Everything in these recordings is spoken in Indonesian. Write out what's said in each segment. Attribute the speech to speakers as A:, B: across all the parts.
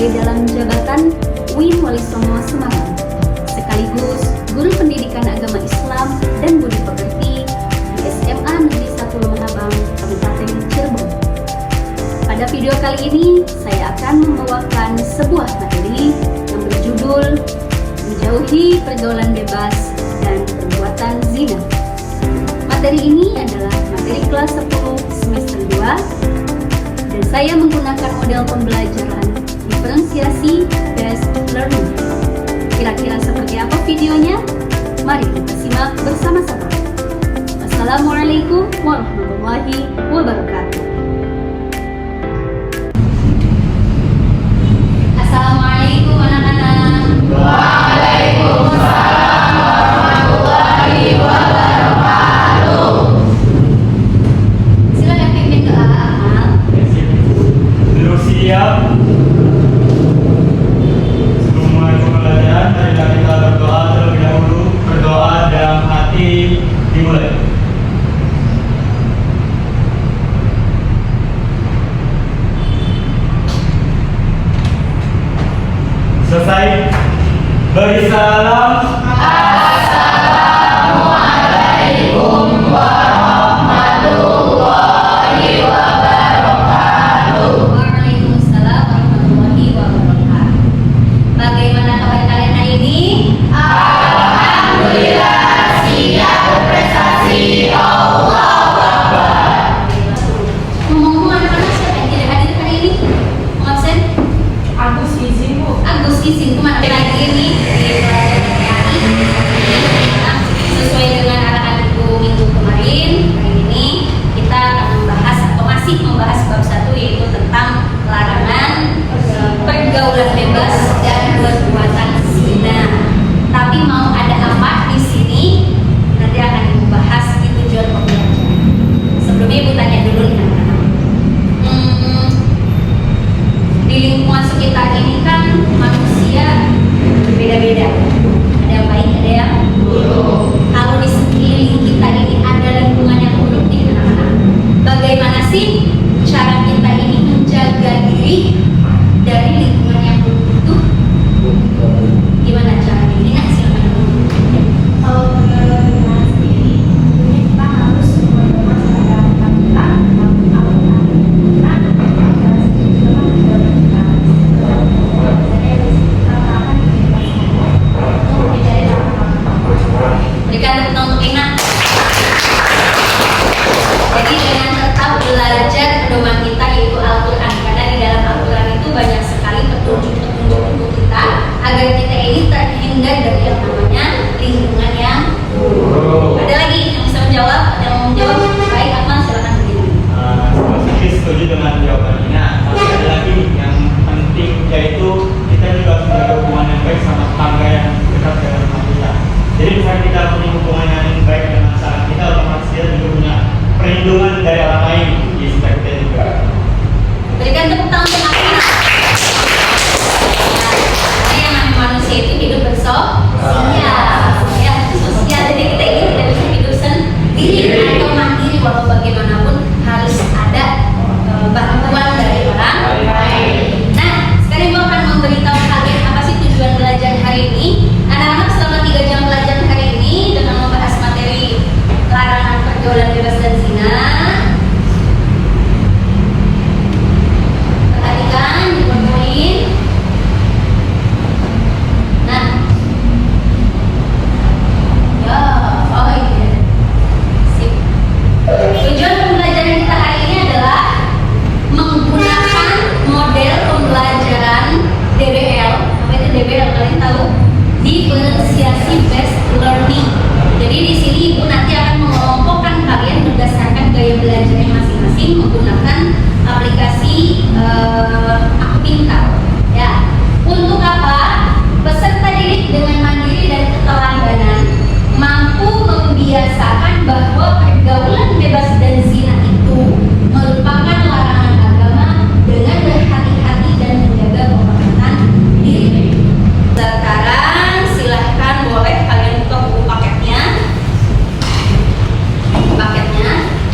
A: sebagai dalam jabatan UIN Wali Songo Semarang, sekaligus guru pendidikan agama Islam dan budi pekerti di SMA Negeri 1 Lumajang, Kabupaten Cirebon. Pada video kali ini, saya akan membawakan sebuah materi yang berjudul Menjauhi Pergaulan Bebas dan Perbuatan Zina. Materi ini adalah materi kelas 10 semester 2 dan saya menggunakan model pembelajaran diferensiasi based learning. Kira-kira seperti apa videonya? Mari kita simak bersama-sama. Wassalamualaikum warahmatullahi wabarakatuh. Assalamualaikum anak-anak.
B: Waalaikumsalam warahmatullahi wabarakatuh.
A: Silakan pimpin doa amal.
B: Belum siap. Sebelum mulai pembelajaran, marilah kita berdoa terlebih dahulu. Berdoa dalam hati dimulai. Selesai. Beri salam. Assalamualaikum warahmatullahi wabarakatuh.
A: Waalaikumsalam warahmatullahi wabarakatuh. Bagaimana kabar kalian hari ini?
B: Alhamdulillah, siap berprestasi. Allahu Akbar.
A: Ngomong-ngomong anak-anak, siapa yang tidak hadir hari ini? Absen?
C: Agus izin Bu.
A: Agus izin kemana lagi ini? Di pelajaran hari ini. Nah, sesuai dengan arahan ibu minggu kemarin, hari ini kita akan membahas atau masih membahas bab 1, yaitu tentang larangan pergaulan bebas dan perbuatan zina. Tapi mau ada apa di sini? Nanti akan ibu bahas di tujuan pembelajaran. Sebelumnya ibu tanya dulu nih anak-anak. Di lingkungan sekitar ini kan manusia berbeda-beda. Ada yang baik, ada yang buruk. Kalau di sekeliling kita ini ada lingkungan yang buruk nih anak-anak, bagaimana sih cara kita ini menjaga diri dari lingkungan yang buruk itu? Gimana caranya? Ini silakan.
C: Kalau menurut Mas sendiri, tentunya kita harus masyarakat kita
A: Berikan tepuk tangan untuk Ina. Jadi dengan tetap belajar pedoman kita yaitu Al-Quran, karena di dalam Al-Quran itu banyak sekali petunjuk-petunjuk untuk kita agar kita ini terhindar dari yang namanya lingkungan yang buruk. Ada lagi yang bisa menjawab? Ada yang mau menjawab? Baik, Akmal silakan berdiri.
B: Saya setuju dengan jawaban Ina. Tapi ada lagi yang penting, yaitu kita juga harus menjaga hubungan yang baik sama tetangga yang dekat dengan rumah kita. Jadi misalnya kita punya hubungan yang baik dengan masyarakat kita, otomatis kita juga punya perlindungan dari orang lain di sekitar kita juga.
A: Berikan tepuk tangan untuk Akmal. Karena yang namanya manusia itu hidup bersosial, ya sosial. Jadi kita ini tidak bisa hidup sendiri atau mandiri, walau bagaimanapun harus ada bantuan dari orang lain. Nah, sekarang ibu akan memberitahu kalian apa sih tujuan belajar hari ini. Anak-anak selama 3 jam belajar hari ini dengan membahas materi larangan pergaulan bebas dan zina. Perhatikan, dipoin. Nah, ya, oh iya, sip. Tujuan pembelajaran kita hari ini adalah menggunakan model pembelajaran DBL. Apa itu DBL? Kalian tahu? Diferensiasi based learning. Jadi di sini ibu nanti akan mengelompokkan kalian berdasarkan gaya belajarnya masing-masing menggunakan aplikasi Aku Pintar. Ya, untuk apa? Peserta didik dengan mandiri dan keteladanan mampu membiasakan bahwa pergaulan bebas dan zina itu merupakan larangan agama dengan berhati-hati dan menjaga kehormatan diri. Sekarang silahkan boleh kalian buka buku paketnya.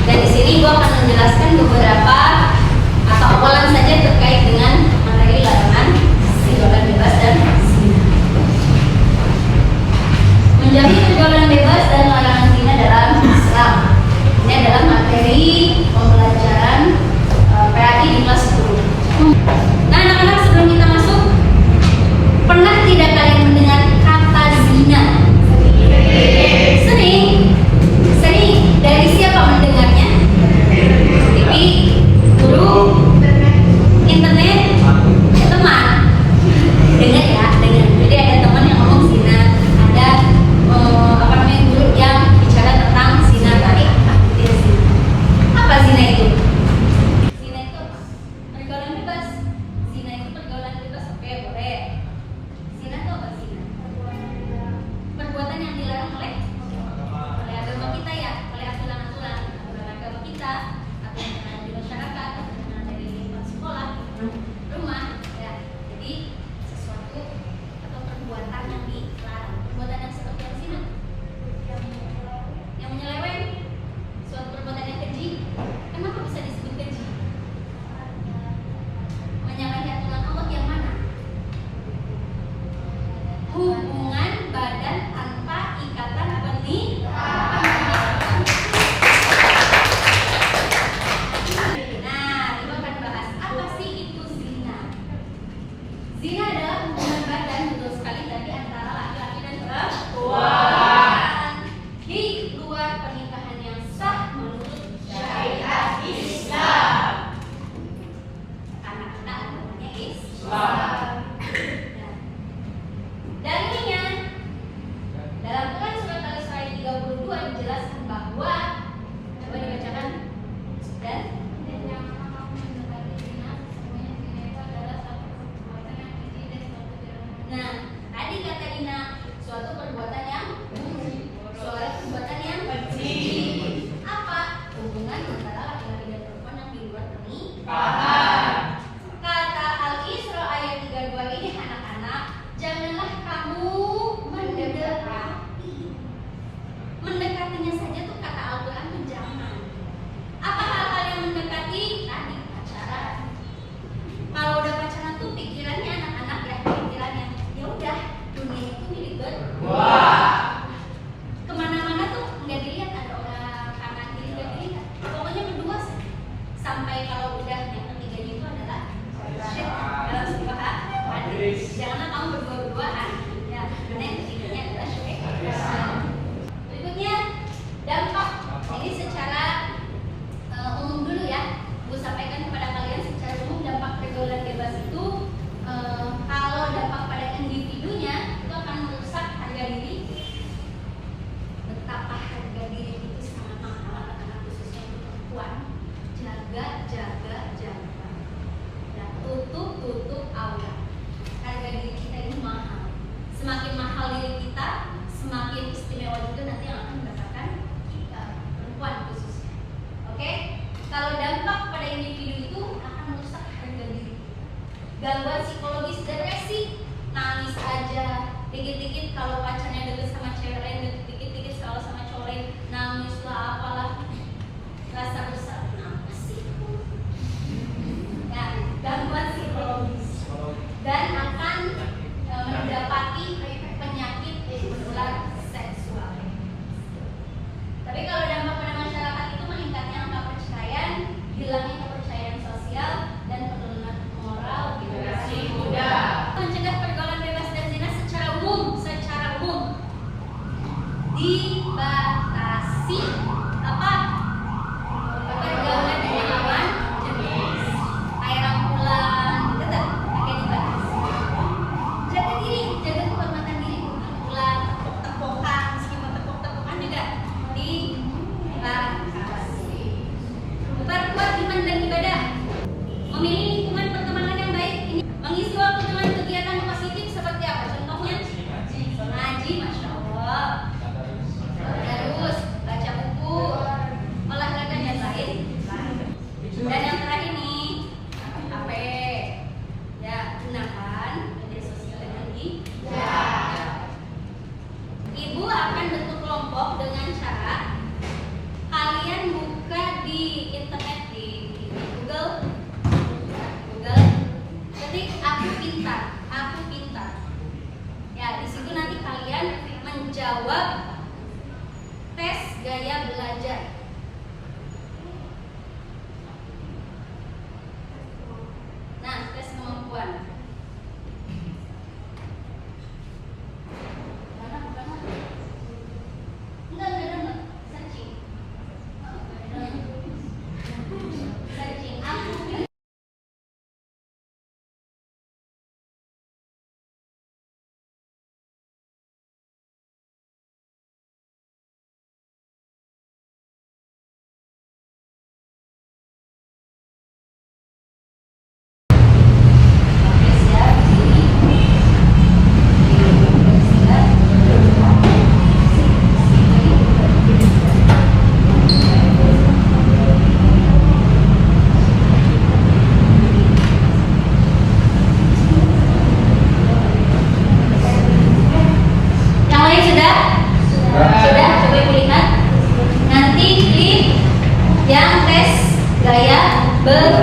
A: Dan di sini gua akan menjelaskan beberapa atau awalan saja terkait dengan materi larangan menjadi pergaulan bebas dan larangan zina dalam Islam. Ini adalah materi pembelajaran PAI di kelas 10. Nah, anak-anak, sebelum kita masuk, pernah tidak kalian mendengar kata zina? Sering. Sering. Dari siapa mendengarnya? TV, guru, internet, teman. Dengar ya, dengar. Jadi ada teman yang ngomong zina, ada guru yang bicara tentang zina. Tapi apa zina itu? Zina itu apa? Pergaulan bebas. Zina itu pergaulan bebas, oke, boleh. Zina itu apa zina? Perbuatan yang dilarang oleh agama kita ya, oleh aturan-aturan agama kita, aturan di masyarakat, aturan dari lingkungan sekolah, rumah, ya. Jadi sesuatu atau perbuatan yang dilarang, perbuatan yang seperti apa zina? Yang menyeleweng, suatu perbuatan yang keji. Kenapa bisa disebut keji? Menyalahi aturan Allah yang mana? Hubungan badan tanpa ikatan pernikahan. Nah, kita akan bahas apa sih itu zina. Zina adalah hubungan badan, betul sekali tadi, antara laki-laki dan perempuan di luar pernikahan yang sah menurut syariat Islam. Anak-anak agamanya Islam. Dalilnya dalam Quran surat Al-Isra 32 dijelaskan bahwa, coba dibacakan, dan yang kamu mendekati zina, semuanya zina itu adalah satu perbuatan yang keji dan suatu perbuatan. Nah, tadi kata Ina, suatu perbuatan yang keji. Apa? Hubungan antara laki-laki dan perempuan yang di luar pernikahan. Kata Al-Isra ayat 32 ini, anak-anak, janganlah kamu mendekati. Mendekatinya saja tuh kata Al-Quran tuh jangan. Apa hal-hal yang mendekati? Tadi pacaran. Kalau udah pacaran tuh pikirannya anak-anak ya, pikirannya ya udah dunia itu milik berdua. Kemana-mana tuh nggak dilihat ada orang kanan kiri, nggak dilihat. Pokoknya berdua saja. Sampai kalau udah yang ketiganya itu adalah dalam sebuah hadis. Janganlah kamu berdua-duaan. Ya, karena yang ketiganya adalah syirik. Berikutnya dampak. Ini secara umum dulu ya. Bu sampaikan kepada kalian secara umum dampak pergaulan bebas itu. Kalau dampak pada individunya itu akan merusak harga diri. Betapa harga diri itu sangat mahal, anak-anak, khususnya untuk perempuan. Jaga. Ya, tutup aurat. Harga diri kita ini mahal. Semakin mahal diri kita, semakin istimewa juga nanti yang akan mendapatkan kita, perempuan khususnya. Oke? Kalau dampak pada individu itu akan merusak harga diri. Gangguan psikologis, depresi, nangis aja, dikit-dikit kalau pacarnya deket sama cewek lain, dikit-dikit kalau sama cowok lain, nangis lah, apalah, rasa bersalah, apa sih? Ya, gangguan psikologis. Dan akan mendapati penyakit menular seksual. Tapi kalau dampak pada masyarakat itu meningkatnya angka perceraian, hilangnya kepercayaan sosial, dan penurunan moral generasi muda. Mencegah pergaulan bebas dan zina secara umum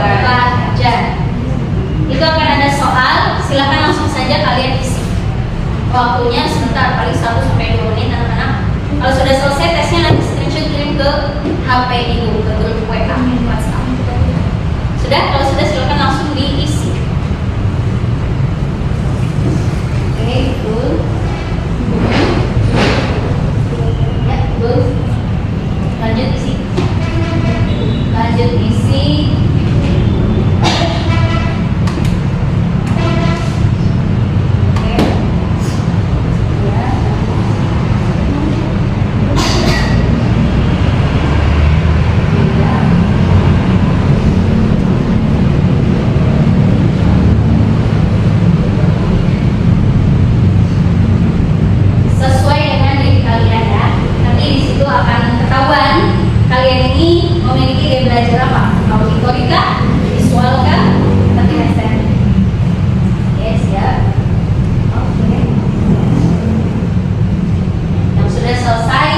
A: belajar. Itu akan ada soal, silakan langsung saja kalian isi. Waktunya sebentar, paling 1 sampai 2 menit anak-anak. Kalau sudah selesai tesnya nanti screenshot kirim ke HP ibu, ke grup WA WhatsApp. Sudah? Kalau sudah silakan langsung diisi. Oke, good. Ya, good. Lanjut isi. Lanjut isi. Sesuai dengan diri kalian ya. Nanti di situ akan ketahuan kalian ini memiliki gaya belajar apa? Auditori kah? Visual kah? Atau kinestetik? Yes ya. Oke. Yang sudah selesai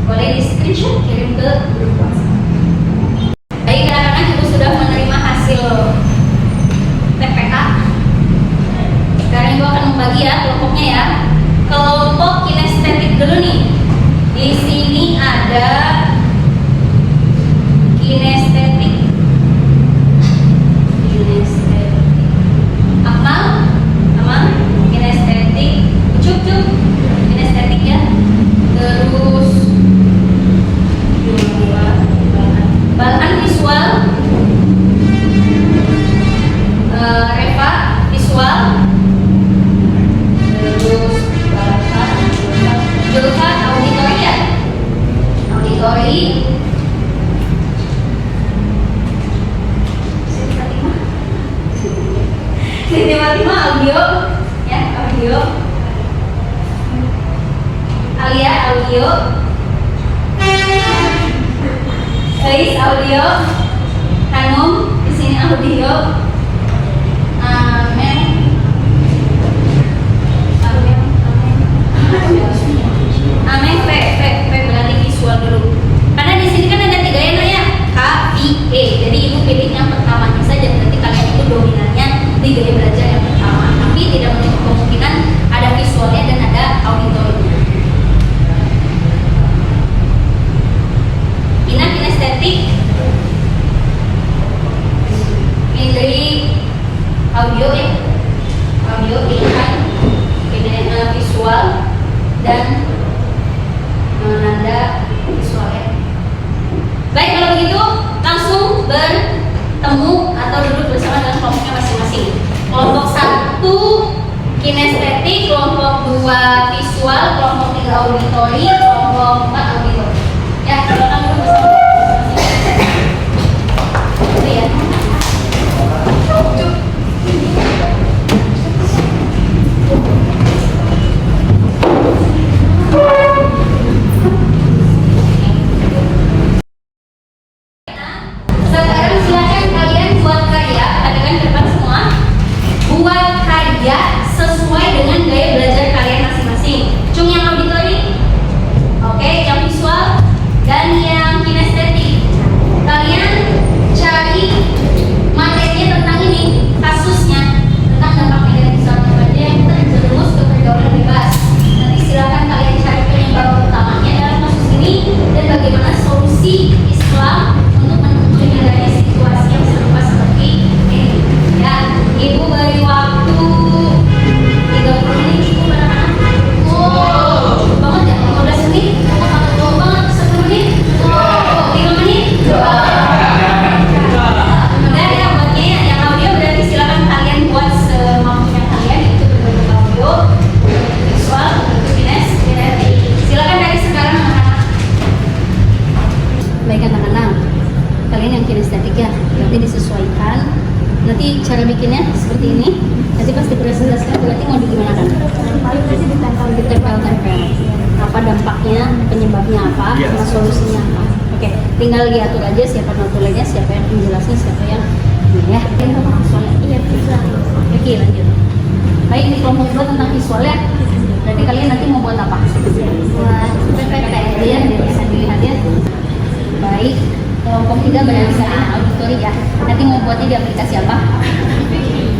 A: boleh di screenshot kirim ke grup WhatsApp. Baik anak-anak, ibu sudah menerima hasil TPK. Sekarang ibu akan membagi ya kelompoknya ya. Kelompok kinestetik dulu nih. Di sini ada kinestetik. Akmal, kinestetik. Cuk, kinestetik ya. Terus Balhan visual. Reva visual. Terus Julfa auditori ya. Auditori. Siti Fatimah audio ya, audio. Alia audio. Ais audio. Hanum di sini audio. Amin, P berarti visual dulu. Karena di sini kan ada 3 ya, Nak ya. K, I, E. Jadi ibu pilih yang pertamanya saja. Berarti kalian itu dominannya di gaya belajar yang pertama. Tapi tidak menutup kemungkinan ada visualnya dan ada auditorinya. Ina kinestetik. Indri audio ya. Audio pilihan visual dan Nanda visual ya. Baik, kalau begitu langsung bertemu atau duduk bersama dengan kelompoknya masing-masing. Kelompok 1 kinestetik, kelompok 2 visual, kelompok 3 auditori, kelompok 4 auditori. Ya, silakan duduk bersama masing-masing. Itu ya. Sekarang silakan kalian buat karya, perhatikan ke depan semua. Buat karya sesuai dengan gaya belajar kalian masing-masing. Cung yang auditori, oke, yang visual dan yang kinestetik. Kalian cari materinya tentang ini, kasusnya tentang dampak negatif visual aja yang terjerumus ke pergaulan bebas. Nanti silakan kalian cari penyebab utamanya dalam kasus ini dan bagaimana solusi Islam untuk menghindari situasi yang serupa seperti ini. Ya, ibu beri waktu 30 menit cukup anak-anak. Cukup banget ya, 15 menit. Cukup banget 10 menit. 3 menit. Udah ya buatnya ya. Yang audio berarti silakan kalian buat semampunya kalian. Itu berbentuk audio, berbentuk visual, berbentuk kinestetik. Silakan dari sekarang anak-anak. Baik anak-anak, kalian yang kinestetik ya, nanti disesuaikan. Nanti cara bikinnya seperti ini. Nanti pas dipresentasikan berarti mau digimanakan? Ditempel-tempel. Apa dampaknya, penyebabnya apa, sama solusinya apa. Oke, tinggal diatur aja siapa notulennya, siapa yang menjelaskan, siapa yang ini ya. Iya, bisa. Oke, lanjut. Baik, ini kelompok 2 tentang visual ya. Berarti kalian nanti mau buat apa? Buat PPT ya, biar bisa dilihat ya. Baik, Kelompok 3 bernama auditory ya. Nanti mau buatnya di aplikasi apa?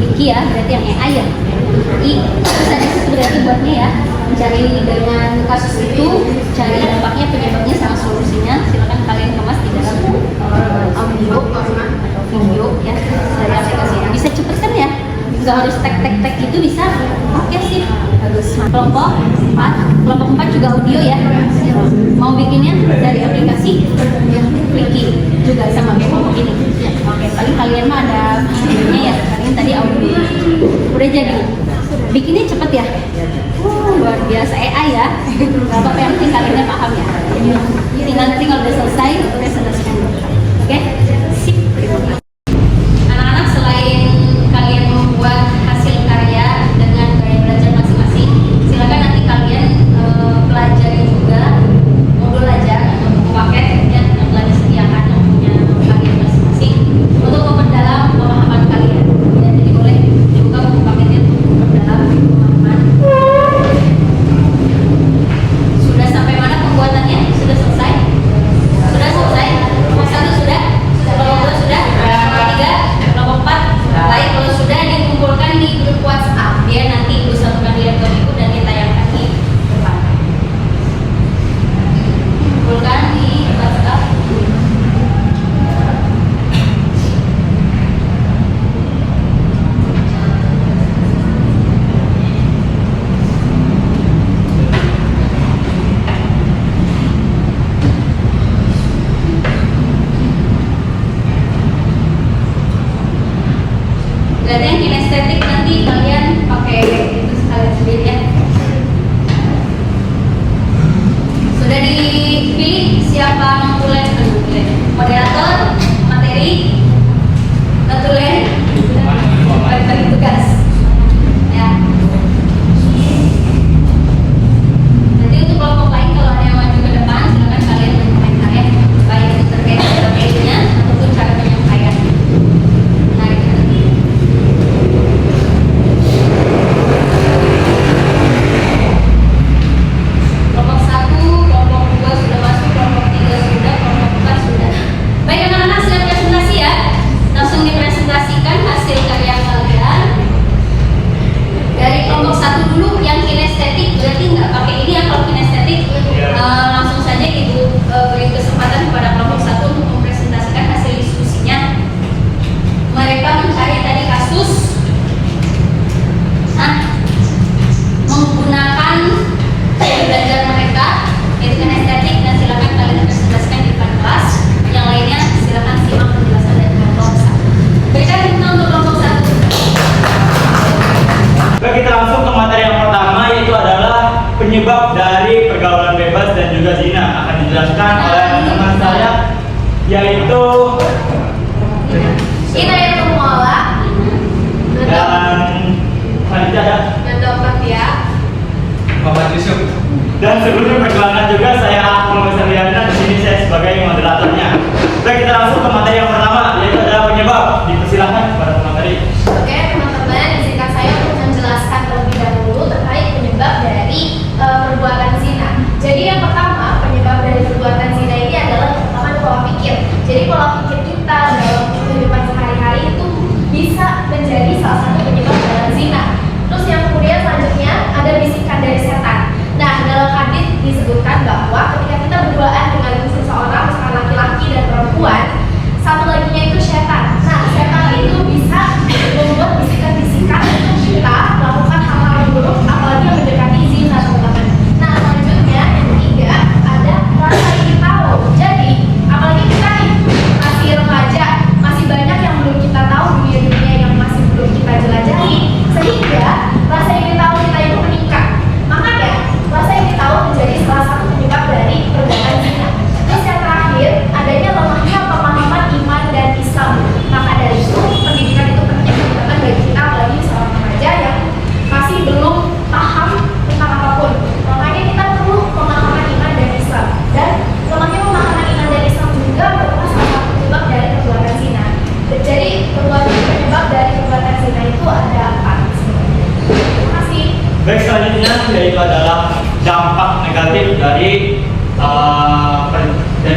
A: Wiki ya, berarti yang AI ya. I, terus ada situ berarti buatnya ya. Mencari dengan kasus itu, cari dampaknya, penyebabnya sama solusinya. Silakan kalian kemas di dalam audio atau video ya dari aplikasi. Bisa cepet kan ya? Nggak harus tek gitu bisa. Oke sih, bagus. Kelompok 4 juga audio ya. Mau bikinnya dari aplikasi Wiki juga sama kelompok ini. Oke, paling kalian mah ada videonya ya. Kalian tadi audio. Udah jadi. Bikinnya cepet ya. Luar biasa AI ya. Gak apa-apa, yang penting kalian paham ya. Tinggal nanti kalau udah selesai, presentasikan. Oke, sip. Anak-anak, selain kalian membuat hasil karya dengan gaya belajar masing-masing, silakan nanti kalian pelajari juga modul aja atau buku paket yang telah disediakan yang punya kalian masing-masing untuk memperdalam pemahaman kalian. Ya, jadi boleh dibuka buku paketnya untuk memperdalam pemahaman. Sudah sampai mana pembuatannya? Sudah selesai? Sudah selesai? Kelompok 1 sudah? Kelompok 2 sudah? Kelompok 3? Kelompok 4? Baik, kalau sudah dikumpulkan di grup WhatsApp ya, nanti ibu satukan di laptop ibu dan ditayangkan di depan. Kumpulkan di WhatsApp. Berarti yang kinestetik nanti kalian pakai itu sekalian sendiri ya. Sudah dipilih siapa notulen, moderator, materi, notulen, bagi tugas. Ya. Nanti untuk kelompok lain kalau ada yang maju ke depan, silakan kalian menyampaikan ya, baik itu terkait materinya ataupun cara penyampaian. Menarik nanti. Kelompok 1, kelompok 2 sudah masuk, kelompok 3 sudah, kelompok 4 sudah. Baik anak-anak, siap presentasi ya. Langsung dipresentasikan hasil karya kalian. Dari kelompok 1 dulu yang kinestetik, berarti nggak pakai ini ya. Kalau kinestetik langsung saja ibu beri kesempatan kepada kelompok 1 untuk mempresentasikan hasil diskusinya. Mereka mencari tadi kasus menggunakan belajar mereka, yaitu kinestetik, dan silakan kalian presentasikan di depan kelas. Yang lainnya silakan simak penjelasan dari kelompok 1. Berikan kita untuk kelompok 1.
B: Baik, kita langsung ke materi yang pertama, yaitu adalah penyebab dari pergaulan bebas dan juga zina. Akan dijelaskan oleh teman saya, yaitu
C: Kita yang pemula
B: dan Khadijah ya.
C: dan dapat ya.
B: Bapak Yusuf. Dan sebelumnya perkenalkan juga, saya Muhammad Sarliana, di sini saya sebagai moderatornya. Baik, kita langsung ke materi yang pertama, yaitu adalah penyebab. Dipersilakan kepada pemateri.
C: Oke teman-teman, izinkan saya untuk menjelaskan terlebih dahulu terkait penyebab dari perbuatan zina. Jadi yang pertama, penyebab dari perbuatan zina ini adalah yang pertama pola pikir. Jadi pola pikir kita dalam kehidupan sehari-hari itu bisa menjadi salah satu penyebab dalam zina. Terus yang kemudian selanjutnya ada bisikan dari setan. Nah, dalam hadis disebutkan bahwa ketika kita berduaan dengan seseorang, misalkan laki-laki dan perempuan, satu laginya itu setan. Nah, setan itu bisa membuat bisikan-bisikan untuk kita melakukan hal-hal yang buruk, apalagi yang mendekati zina, teman-teman. Nah, selanjutnya yang ketiga ada rasa ingin tahu. Jadi, apalagi kita nih masih remaja, masih banyak yang belum kita tahu, dunia-dunia yang masih belum kita jelajahi, sehingga rasa ingin tahu kita itu meningkat. Makanya rasa ingin tahu menjadi salah satu penyebab dari perbuatan zina. Terus yang terakhir, adanya lemahnya pemahaman iman dan Islam. Maka dari itu pendidikan itu penting, teman-teman, bagi kita, apalagi seorang remaja yang masih belum paham tentang apapun. Makanya kita perlu pemahaman iman dan Islam. Dan lemahnya pemahaman iman dan Islam juga merupakan salah satu penyebab dari perbuatan zina. Jadi penyebab dari perbuatan zina itu ada 4 sebenarnya. Terima kasih.
B: Baik, selanjutnya yaitu adalah dampak negatif dari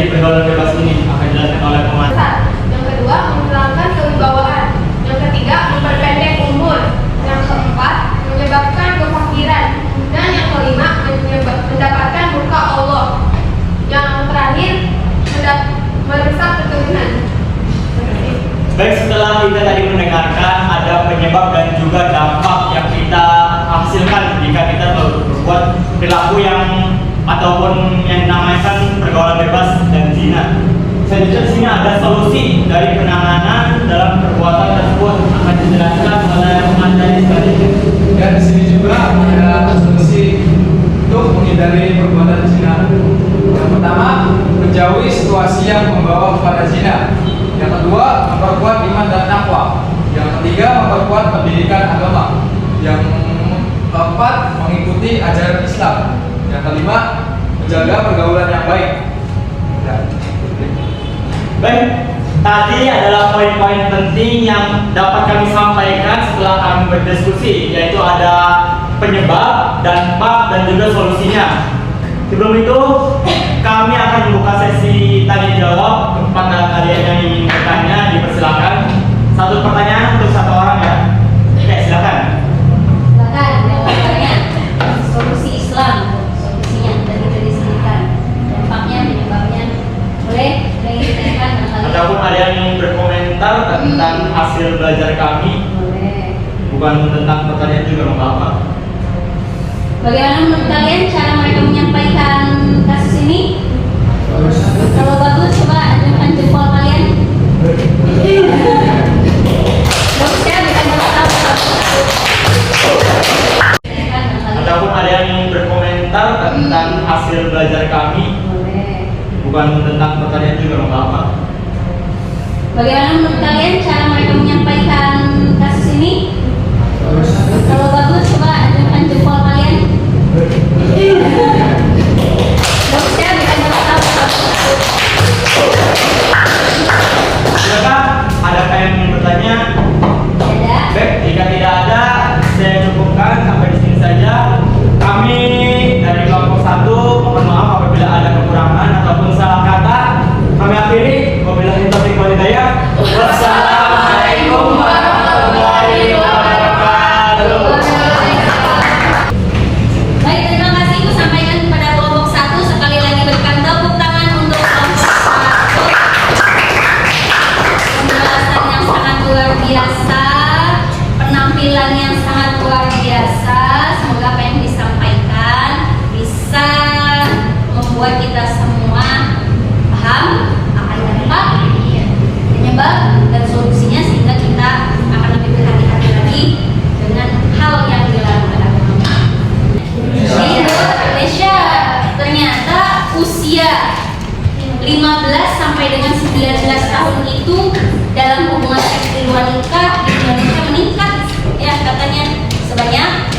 B: pergaulan bebas ini, akan dijelaskan oleh tadi mendengarkan ada penyebab dan juga dampak yang kita hasilkan jika kita berbuat perilaku yang ataupun yang dinamakan pergaulan bebas dan zina. Selanjutnya di sini ada solusi dari penanganan dalam perbuatan tersebut akan dijelaskan oleh pengajar selanjutnya.
D: Dan di sini juga ada solusi untuk menghindari perbuatan zina. Yang pertama, menjauhi situasi yang membawa kepada zina. Yang kedua, memperkuat iman dan takwa. Yang ketiga, memperkuat pendidikan agama. Yang keempat, mengikuti ajaran Islam. Yang kelima, menjaga pergaulan yang baik. Ya.
B: Baik, tadi adalah poin-poin penting yang dapat kami sampaikan setelah kami berdiskusi, yaitu ada penyebab, dampak, dan juga solusinya. Sebelum itu, kami akan membuka sesi tanya jawab kepada kalian yang ingin bertanya. Dipersilakan. Satu pertanyaan untuk satu orang ya. Oke, silakan.
A: Silakan jawabannya. Solusi Islam, solusinya tadi sudah disebutkan. Dampaknya, penyebabnya. Boleh ditanyakan kalian.
B: Ataupun ada yang ingin berkomentar tentang hasil belajar kami.
A: Boleh.
B: Bukan tentang pertanyaan juga nggak apa-apa.
A: Bagaimana menurut kalian cara mereka menyampaikan kasus ini? Kalau bagus, coba ajukan jempol kalian. Bagusnya bukan jempol.
B: Ataupun ada yang ingin berkomentar tentang hasil belajar kami.
A: Boleh.
B: Bukan tentang pertanyaan juga nggak apa-apa.
A: Bagaimana menurut kalian cara mereka menyampaikan kasus ini? Kalau bagus, coba ajukan jempol kalian. Bagusnya bukan jempol.
B: Silakan, adakah yang ingin bertanya?
A: Ada.
B: Baik, jika tidak ada, saya cukupkan sampai di sini saja. Kami dari kelompok 1 mohon maaf apabila ada kekurangan ataupun salah kata. Kami akhiri. Wabillahi taufiq wal hidayah. Wassalamualaikum warahmatullahi wabarakatuh.
A: Baik, terima kasih Ibu sampaikan kepada kelompok 1. Sekali lagi berikan tepuk tangan untuk kelompok 1. Penjelasan yang sangat luar biasa, penampilan yang sangat luar biasa. Semoga apa yang disampaikan bisa membuat kita semua paham akan dampak, penyebab, dan solusinya sehingga kita akan lebih berhati-hati lagi dengan hal yang dilarang oleh agama. Di Indonesia ternyata usia 15 sampai dengan 19 tahun itu dalam hubungan seks di luar nikah di Indonesia meningkat ya katanya sebanyak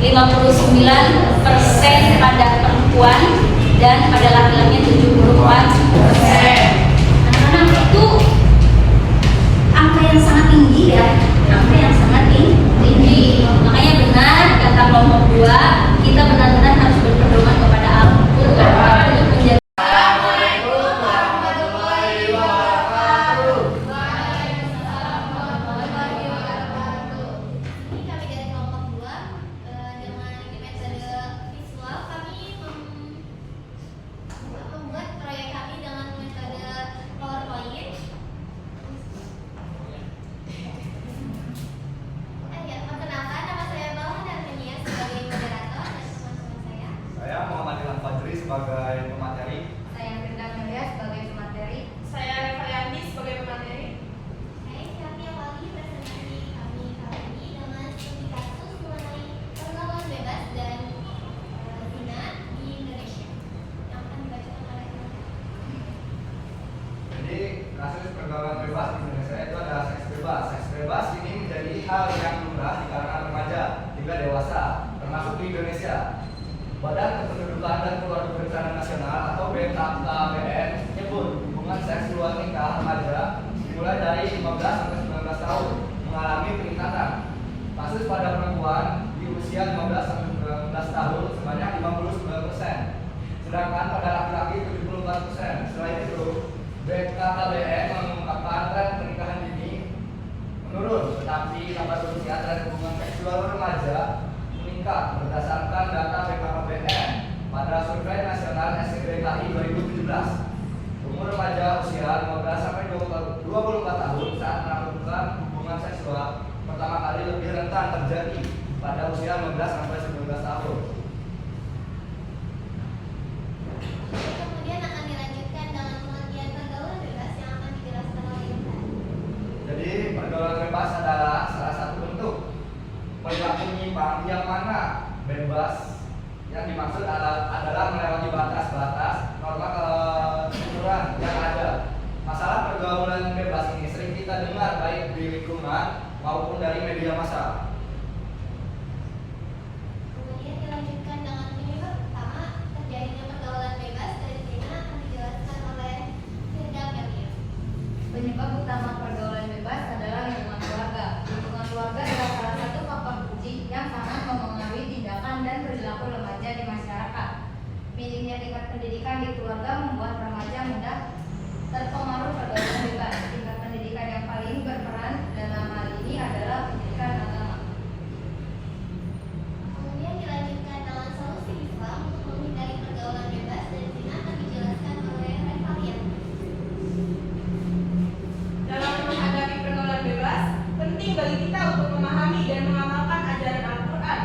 A: 59% pada perempuan dan pada laki-laki 74%. Anak-anak itu angka yang sangat tinggi ya, angka yang sangat tinggi. Makanya benar kata kelompok 2, kita benar-benar harus berpedoman kepada Al-Quran untuk menjaga.
C: Assalamualaikum warahmatullahi wabarakatuh. Waalaikumsalam warahmatullahi wabarakatuh. Ini kami dari kelompok 2 dengan metode visual kami membuat proyek kami dengan metode PowerPoint. Ya, perkenalkan nama saya Bawah dan Menia sebagai moderator dan teman-teman saya.
D: Saya Muhammad Ilham Fajri sebagai pemateri.
C: Saya Brenda Amelia sebagai pemateri. Saya Reva Yandi sebagai pemateri. Hai, kami awali presentasi kami kali ini dengan studi kasus mengenai pergaulan bebas dan zina di Indonesia yang akan dibacakan oleh
D: Jadi kasus pergaulan bebas di Indonesia itu ada seks bebas. Seks bebas ini menjadi hal yang lumrah di kalangan remaja hingga dewasa, termasuk di Indonesia. Badan Kependudukan dan Keluarga Berencana Nasional atau BKKBN menyebut hubungan seks luar nikah remaja dimulai dari 15 sampai 19 tahun mengalami peningkatan. Kasus pada perempuan di usia 15 sampai 19 tahun sebanyak 59%, sedangkan pada laki-laki 74%. Selain itu, BKKBN mengungkapkan tren pernikahan dini menurun, tetapi lambat usia tren hubungan seksual remaja meningkat berdasarkan data BKKBN pada Survei Nasional SCBKI 2017. Umur remaja usia 15 sampai 24 tahun saat melakukan hubungan pertama kali lebih rentan terjadi pada usia 15 sampai 19 tahun.
C: Kemudian akan dilanjutkan dengan pengertian pergaulan bebas yang akan dijelaskan oleh Intan.
D: Jadi pergaulan bebas adalah salah satu bentuk perilaku menyimpang yang mana bebas yang dimaksud adalah melewati batas-batas norma keaturan yang ada. Masalah pergaulan bebas ini sering kita dengar baik di lingkungan maupun dari media massa.
C: Kemudian dilanjutkan dengan penyebab utama terjadinya pergaulan bebas dan zina akan dijelaskan oleh Firda Kamil.
E: Penyebab utama pergaulan bebas adalah lingkungan keluarga. Lingkungan keluarga adalah salah satu faktor kunci yang sangat mempengaruhi tindakan dan perilaku remaja di masyarakat. Minimnya tingkat pendidikan di keluarga membuat remaja mudah terpengaruh pergaulan bebas. Tingkat pendidikan yang paling berperan dalam hal ini adalah pendidikan agama.
C: Kemudian dilanjutkan dengan solusi Islam untuk menghindari pergaulan bebas dan zina akan dijelaskan oleh Revalian.
F: Dalam menghadapi pergaulan bebas, penting bagi kita untuk memahami dan mengamalkan ajaran Al-Quran,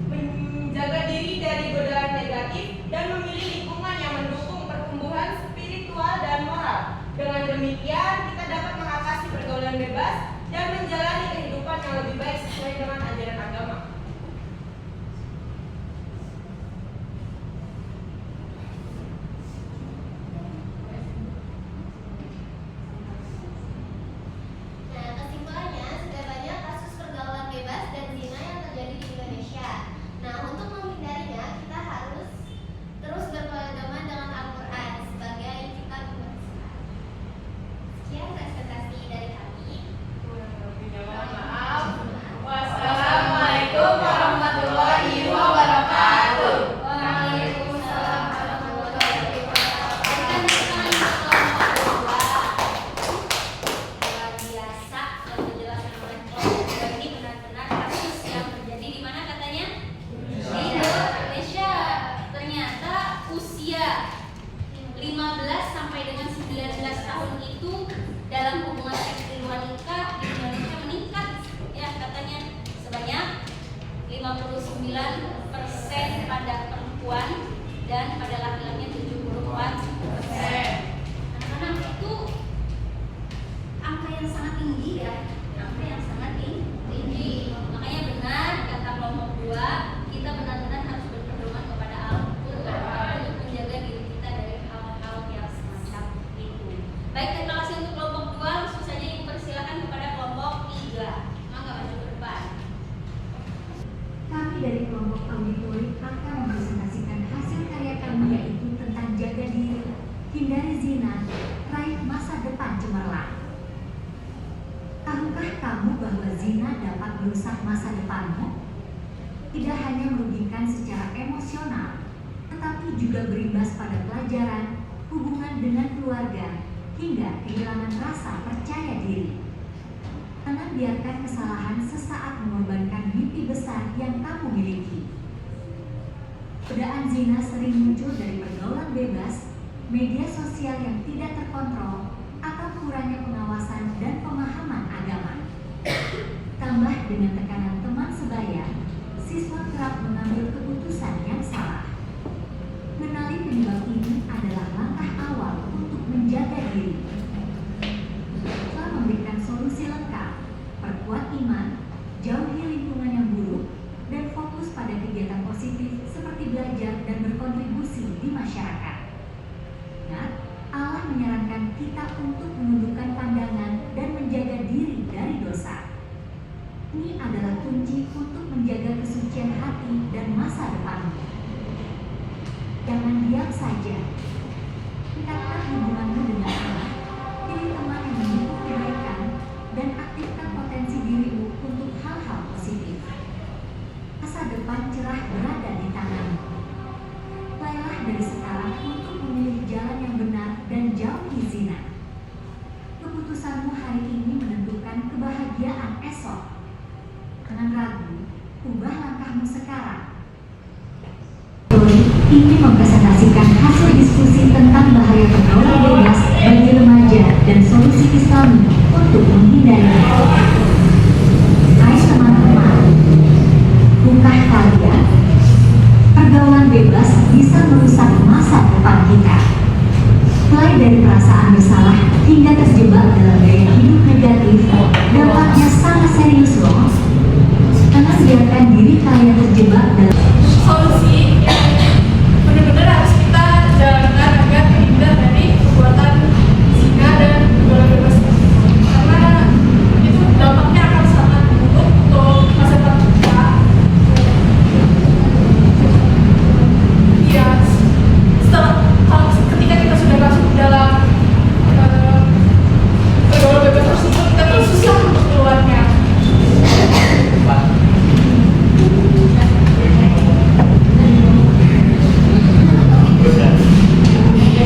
F: menjaga diri dari godaan negatif, dan memilih lingkungan yang mendukung pertumbuhan spiritual dan moral. Dengan demikian, kita dapat mengatasi pergaulan bebas dan menjalani kehidupan yang lebih baik sesuai dengan ajaran agama.
C: Nah, kesimpulannya sudah banyak kasus pergaulan bebas dan zina yang terjadi di Indonesia. Nah, untuk menghindarinya kita harus terus berpedoman dengan Al-Quran sebagai kitab pembersih. Sekian presentasi dari kami.
F: Kurang lebihnya mohon maaf. Wassalamualaikum warahmatullahi wabarakatuh.
A: Waalaikumsalam warahmatullahi wabarakatuh. Luar biasa yang dijelaskan oleh kelompok dua ini benar-benar kasus yang terjadi di mana katanya? Di Indonesia. Ternyata usia 15 sampai dengan 19 tahun itu dalam hubungan seks di luar nikah di Indonesia meningkat ya katanya sebanyak 59% pada perempuan dan pada laki-laki 74%. Anak-anak itu angka yang sangat tinggi ya, angka yang sangat tinggi. Makanya benar kata kelompok 2, kita benar-benar harus berpedoman kepada Al-Quran untuk menjaga diri kita dari hal-hal yang semacam itu. Baik, terima kasih untuk kelompok 2. Langsung saja Ibu persilakan kepada kelompok 3. Mangga maju ke depan.
G: Kami dari kelompok auditori akan mempresentasikan hasil karya kami, yaitu tentang jaga diri, hindari zina, raih masa depan cemerlang. Tahukah kamu bahwa zina dapat merusak masa depanmu? Tidak hanya merugikan secara emosional, tetapi juga berimbas pada pelajaran, hubungan dengan keluarga, hingga kehilangan rasa percaya diri. Jangan biarkan kesalahan sesaat mengorbankan mimpi besar yang kamu miliki. Godaan zina sering muncul dari pergaulan bebas, media sosial yang tidak terkontrol, atau kurangnya pengawasan dan pemahaman agama. Tambah dengan tekanan teman sebaya, siswa kerap mengambil keputusan yang salah. Mengenali penyebab ini adalah langkah awal untuk menjaga diri. Setelah memberikan solusi lengkap, perkuat iman, jauhi lingkungan yang buruk, dan fokus pada kegiatan positif seperti belajar dan berkontribusi di masyarakat. Ingat, Allah menyarankan kita untuk menundukkan pandangan dan menjaga diri dari dosa. Ini adalah kunci untuk menjaga kesucian hati dan masa depanmu. Jangan diam saja. Tingkatkan hubunganmu dengan Allah, pilih teman yang mendukung kebaikan, dan aktifkan potensi dirimu untuk hal-hal positif. Masa depan cerah berada di tanganmu. Mulailah dari sekarang untuk memilih jalan yang benar dan jauhi zina. Keputusanmu hari ini menentukan kebahagiaan esok. Jangan ragu, ubah langkahmu sekarang. Ini mempresentasikan hasil diskusi tentang bahaya pergaulan bebas bagi remaja dan solusi Islami untuk menghindarinya. serius loh. Jangan biarkan diri kalian terjebak dalam
F: Solusi yang benar-benar harus kita jalankan agar terhindar dari perbuatan zina dan pergaulan bebas, karena itu dampaknya akan sangat buruk untuk masa depan kita. Ya, ketika kita sudah masuk dalam pergaulan bebas tersebut, kita tuh susah untuk keluarnya.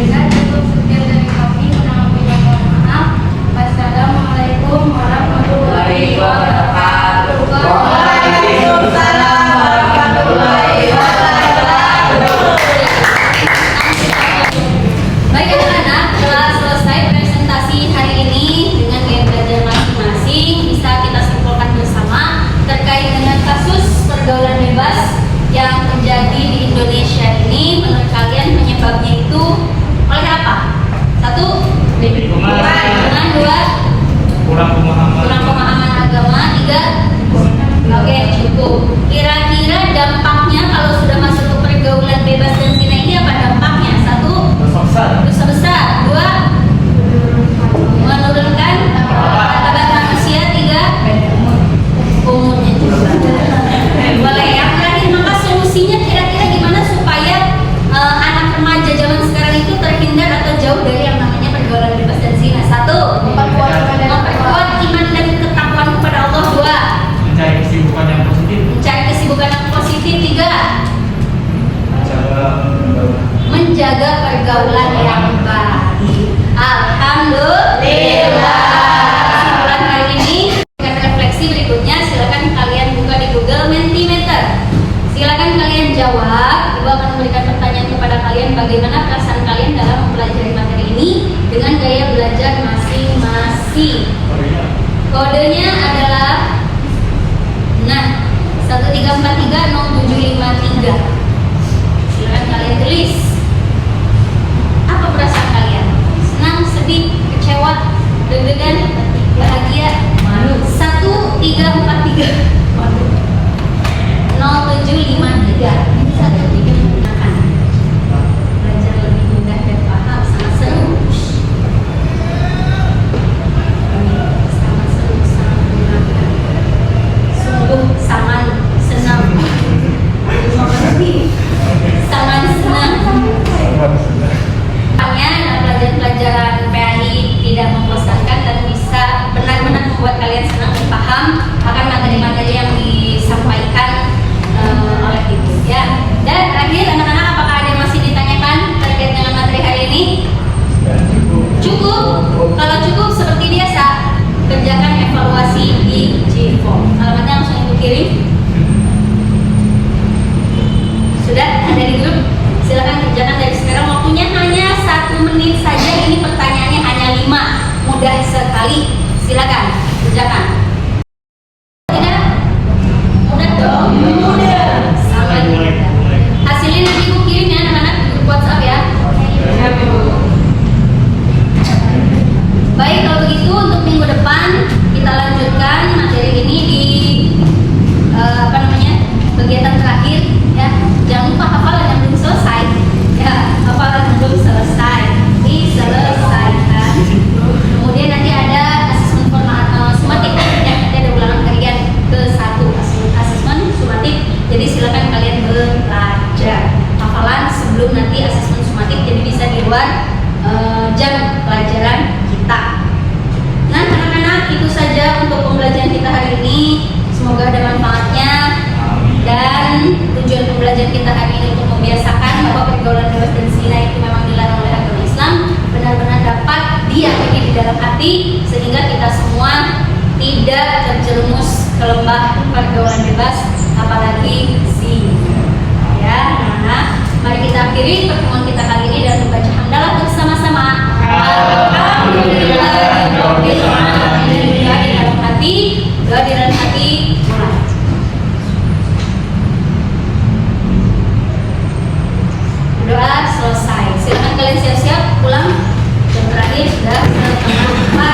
E: Dan cukup sekian dari kami. Kurang lebihnya mohon maaf. Wassalamualaikum warahmatullahi wabarakatuh.
F: Waalaikumsalam warahmatullahi wabarakatuh.
A: Baik anak-anak, telah selesai presentasi hari ini dengan gaya belajar masing-masing. Bisa kita simpulkan bersama terkait dengan kasus pergaulan bebas yang terjadi di Indonesia ini. Menurut kalian penyebabnya itu oleh apa? 1. Lingkungan. 2.
B: Kurang pemahaman.
A: Kurang pemahaman agama. 3. Oke, cukup. Kira-kira dampaknya kalau sudah masuk ke pergaulan bebas dan zina ini apa dampaknya? 1. Dosa besar. 2. Menurunkan martabat manusia. 3. Umurnya juga. Boleh yang terakhir, maka solusinya kira-kira gimana supaya anak remaja zaman sekarang itu terhindar atau jauh dari yang namanya pergaulan bebas dan zina? 1. Memperkuat iman dan ketakwaan kepada Allah. 2.
B: Mencari kesibukan yang positif.
A: Mencari kesibukan yang positif. 3. Menjaga pergaulan yang baik. Alhamdulillah. Kesimpulan hari ini dengan refleksi berikutnya, silakan kalian buka di Google Mentimeter. Silakan kalian jawab. Ibu akan memberikan pertanyaan kepada kalian, bagaimana perasaan kalian dalam mempelajari materi ini dengan gaya belajar masing-masing. Kodenya adalah 134300753. Silakan kalian tulis. Apa perasaan kalian? Senang, sedih, kecewa, deg-degan, bahagia? 1343 0753. Ini 13 menggunakan. Belajar lebih mudah dan paham, sangat seru. Sangat seru, sangat menyenangkan. Sungguh sangat senang. Terima kasih. Sangat senang. Dalam pelajaran PAI tidak membosankan dan bisa benar-benar membuat kalian senang dan paham akan materi-materi yang disampaikan oleh ibu ya. Dan terakhir anak-anak, apakah ada yang masih ditanyakan terkait dengan materi hari ini? Cukup? Kalau cukup seperti biasa, kerjakan evaluasi di G-Form. Alamatnya langsung ibu kirim. Sudah ada di grup? Silakan kerjakan dari sekarang. Waktunya hanya 1 menit saja. Ini pertanyaannya hanya 5. Mudah sekali. Silakan kerjakan. Tidak? Mudah dong? Mudah. Sangat mudah. Hasilnya nanti ibu kirim ya anak-anak di grup WhatsApp ya. Baik, kalau begitu untuk minggu depan kita lanjutkan materi ini di kegiatan terakhir ya. Jangan lupa hafalan yang belum selesai ya, hafalan yang belum selesai diselesaikan. Kemudian nanti ada asesmen formal sumatif ya, nanti ada ulangan harian ke-1 asesmen sumatif. Jadi silakan kalian belajar hafalan sebelum nanti asesmen sumatif, jadi bisa di luar jam pelajaran kita. Nah anak-anak, itu saja untuk pembelajaran kita hari ini. Semoga ada manfaatnya. Dan tujuan pembelajaran kita hari ini untuk membiasakan bahwa pergaulan bebas dan zina itu memang dilarang oleh agama Islam, benar-benar dapat diyakini di dalam hati sehingga kita semua tidak terjerumus ke lembah pergaulan bebas, apalagi zina. Ya, nah, mari kita akhiri pertemuan kita kali ini dan membaca hamdalah bersama-sama. Alhamdulillah, di dalam hati, doa di dalam hati, mulai. Doa selesai. Silakan kalian siap-siap pulang. Jam terakhir sudah setengah 4.